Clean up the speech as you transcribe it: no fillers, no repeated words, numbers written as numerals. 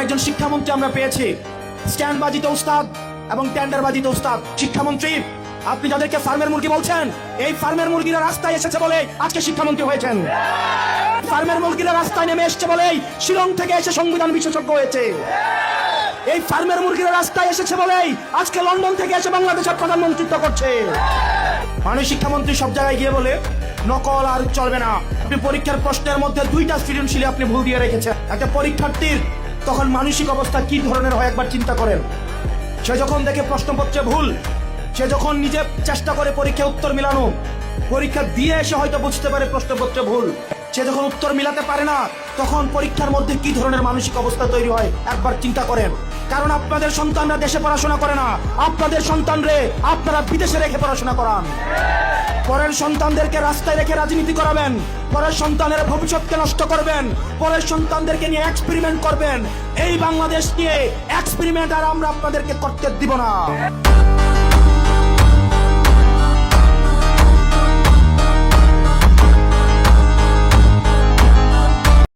একজন শিক্ষামন্ত্রী আমরা পেয়েছি, স্ট্যান্ডবাজিতে উস্তাদ এবং টেন্ডারবাজিতে উস্তাদ। শিক্ষামন্ত্রী, আপনি যাদেরকে ফার্মের মুরগি বলছেন, এই ফার্মের মুরগিরা রাস্তায় এসেছে বলে আজকে শিক্ষামন্ত্রী হয়েছেন। ফার্মের মুরগিরা রাস্তায় নেমে এসেছে বলেই শিলং থেকে এসে সংবিধান বিশেষজ্ঞ হয়েছে। এই ফার্মের মুরগিরা রাস্তায় এসেছে বলেই আজকে লন্ডন থেকে এসে বাংলাদেশের প্রধানমন্ত্রিত্ব করছে। মাননীয় শিক্ষামন্ত্রী সব জায়গায় গিয়ে বলে নকল আর চলবে না। আপনি পরীক্ষার প্রশ্নের মধ্যে 2টা সৃজনশীল আপনি ভুল দিয়ে রেখেছেন। একটা পরীক্ষার্থীর তখন মানসিক অবস্থা কি ধরনের হয় একবার চিন্তা করেন। সে যখন দেখে প্রশ্নপত্রে ভুল, সে যখন নিজে চেষ্টা করে পরীক্ষায় উত্তর মিলানো, পরীক্ষা দিয়ে এসে হয়তো বুঝতে পারে প্রশ্নপত্রে ভুল, সে যখন উত্তর মিলাতে পারে না, তখন পরীক্ষার মধ্যে কি ধরনের মানসিক অবস্থা তৈরি হয় একবার চিন্তা করেন। কারণ আপনাদের সন্তানরা দেশে পড়াশোনা করে না, আপনাদের সন্তানরে আপনারা বিদেশে রেখে পড়াশোনা করান। পরের সন্তানদেরকে রাস্তায় রেখে রাজনীতি করাবেন, পরের সন্তানের ভবিষ্যৎকে নষ্ট করবেন, পরের সন্তানদেরকে নিয়ে এক্সপেরিমেন্ট করবেন। এই বাংলাদেশ নিয়ে এক্সপেরিমেন্ট আর আমরা আপনাদেরকে করতে দিব না।